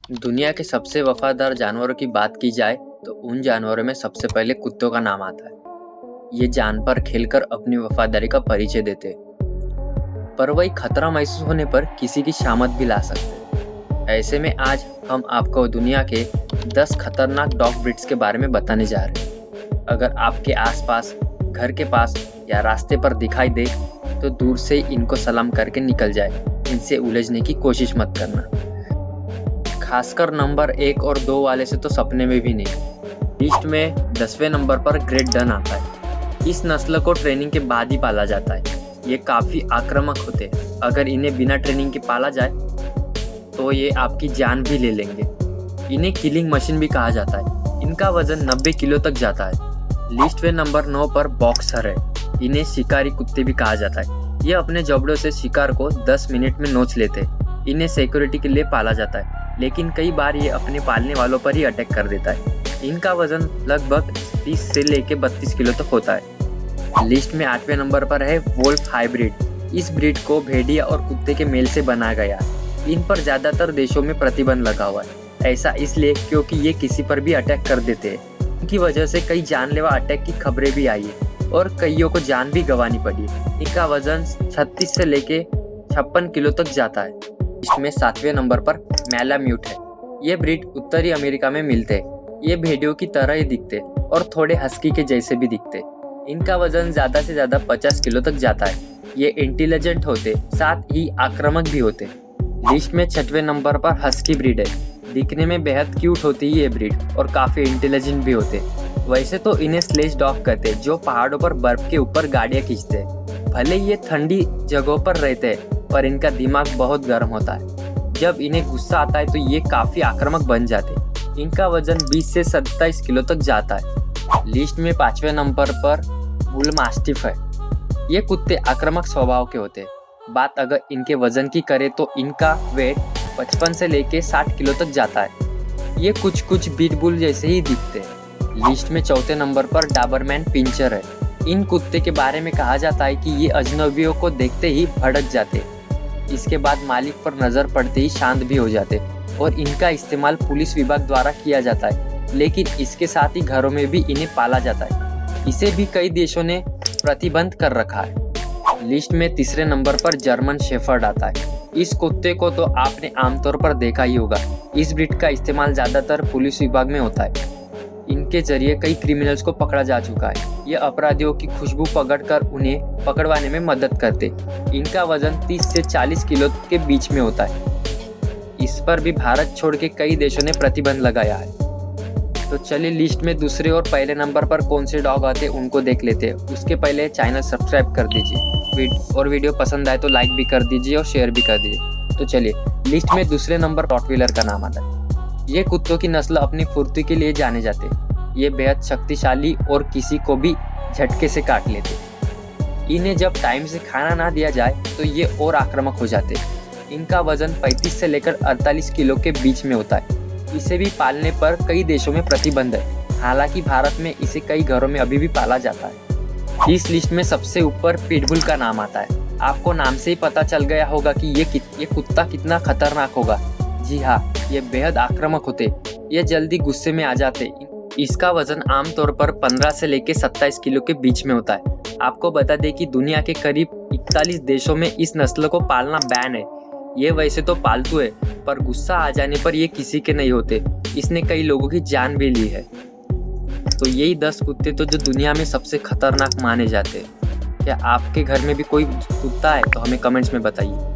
दुनिया के सबसे वफादार जानवरों की बात की जाए तो उन जानवरों में सबसे पहले कुत्तों का नाम आता है। ये जान पर खेलकर अपनी वफादारी का परिचय देते हैं, पर वही खतरा महसूस होने पर किसी की शामत भी ला सकते हैं। ऐसे में आज हम आपको दुनिया के 10 खतरनाक डॉग ब्रीड्स के बारे में बताने जा रहे हैं। अगर आपके आसपास, घर के पास या रास्ते पर दिखाई दे तो दूर से इनको सलाम करके निकल जाए। इनसे उलझने की कोशिश मत करना, खासकर नंबर 1 और 2 वाले से तो सपने में भी नहीं। लिस्ट में 10वें नंबर पर ग्रेट डन आता है। इस नस्ल को ट्रेनिंग के बाद ही पाला जाता है। ये काफ़ी आक्रामक होते हैं। अगर इन्हें बिना ट्रेनिंग के पाला जाए तो ये आपकी जान भी ले लेंगे। इन्हें किलिंग मशीन भी कहा जाता है। इनका वजन 90 किलो तक जाता है। लिस्ट में नंबर 9 पर बॉक्सर है। इन्हें शिकारी कुत्ते भी कहा जाता है। ये अपने जबड़ों से शिकार को 10 मिनट में नोच लेते हैं। इन्हें सिक्योरिटी के लिए पाला जाता है, लेकिन कई बार ये अपने पालने वालों पर ही अटैक कर देता है। इनका वजन लगभग 30 से लेकर 32 किलो तक होता है। लिस्ट में 8वें नंबर पर है वोल्फ हाइब्रिड। इस ब्रीड को भेड़िया और कुत्ते के मेल से बनाया गया है। इन पर ज़्यादातर देशों में प्रतिबंध लगा हुआ है। ऐसा इसलिए क्योंकि ये किसी पर भी अटैक कर देते हैं। इनकी वजह से कई जानलेवा अटैक की खबरें भी आई है और कईयों को जान भी गंवानी पड़ी। इनका वजन 36 से लेके 56 किलो तक जाता है। इसमें 7वें नंबर पर मैलाम्यूट है। ये ब्रीड उत्तरी अमेरिका में मिलते हैं। ये भेड़ियों की तरह ही दिखते और थोड़े हस्की के जैसे भी दिखते। इनका वजन ज़्यादा से ज़्यादा 50 किलो तक जाता है। ये इंटेलिजेंट होते, साथ ही आक्रामक भी होते। लिस्ट में 6वें नंबर पर हस्की ब्रीड है। दिखने में बेहद क्यूट होती है ये ब्रीड और काफ़ी इंटेलिजेंट भी होते। वैसे तो इन्हें स्लेज डॉग कहते हैं, जो पहाड़ों पर बर्फ के ऊपर गाड़ियाँ खींचते हैं। भले ये ठंडी जगहों पर रहते हैं, पर इनका दिमाग बहुत गर्म होता है। जब इन्हें गुस्सा आता है तो ये काफ़ी आक्रामक बन जाते। इनका वजन 20 से 27 किलो तक जाता है। लिस्ट में 5वें नंबर पर बुल मास्टिफ है। ये कुत्ते आक्रामक स्वभाव के होते हैं। बात अगर इनके वजन की करें तो इनका वेट 55 से लेके 60 किलो तक जाता है। ये कुछ पिटबुल जैसे ही दिखते हैं। लिस्ट में 4थे नंबर पर डाबरमैन पिंचर है। इन कुत्ते के बारे में कहा जाता है कि ये अजनबियों को देखते ही भड़क जाते, इसके बाद मालिक पर नज़र पड़ते ही शांत भी हो जाते और इनका इस्तेमाल पुलिस विभाग द्वारा किया जाता है। लेकिन इसके साथ ही घरों में भी इन्हें पाला जाता है। इसे भी कई देशों ने प्रतिबंध कर रखा है। लिस्ट में 3रे नंबर पर जर्मन शेफर्ड आता है। इस कुत्ते को तो आपने आमतौर पर देखा ही होगा। इस ब्रीड का इस्तेमाल ज़्यादातर पुलिस विभाग में होता है। इनके जरिए कई क्रिमिनल्स को पकड़ा जा चुका है। ये अपराधियों की खुशबू पकड़कर उन्हें पकड़वाने में मदद करते। इनका वजन 30 से 40 किलो के बीच में होता है। इस पर भी भारत छोड़ के कई देशों ने प्रतिबंध लगाया है। तो चलिए लिस्ट में दूसरे और पहले नंबर पर कौन से डॉग आते हैं उनको देख लेते हैं। उसके पहले चैनल सब्सक्राइब कर दीजिए और वीडियो पसंद आए तो लाइक भी कर दीजिए और शेयर भी कर दीजिए। तो चलिए, लिस्ट में दूसरे नंबर रॉटवीलर का नाम आता है। ये कुत्तों की नस्ल अपनी फुर्ती के लिए जाने जाते हैं। ये बेहद शक्तिशाली और किसी को भी झटके से काट लेते। इन्हें जब टाइम से खाना ना दिया जाए तो ये और आक्रामक हो जाते। इनका वजन 35 से लेकर 48 किलो के बीच में होता है। इसे भी पालने पर कई देशों में प्रतिबंध है। हालांकि भारत में इसे कई घरों में अभी भी पाला जाता है। इस लिस्ट में सबसे ऊपर पिटबुल का नाम आता है। आपको नाम से ही पता चल गया होगा कि ये कुत्ता कितना खतरनाक होगा। जी हाँ, ये बेहद आक्रामक होते। ये जल्दी गुस्से में आ जाते। इसका वजन आमतौर पर 15 से लेकर 27 किलो के बीच में होता है। आपको बता दें कि दुनिया के करीब 41 देशों में इस नस्ल को पालना बैन है। ये वैसे तो पालतू है, पर गुस्सा आ जाने पर ये किसी के नहीं होते। इसने कई लोगों की जान भी ली है। तो यही 10 कुत्ते तो जो दुनिया में सबसे खतरनाक माने जाते हैं। क्या आपके घर में भी कोई कुत्ता है तो हमें कमेंट्स में बताइए।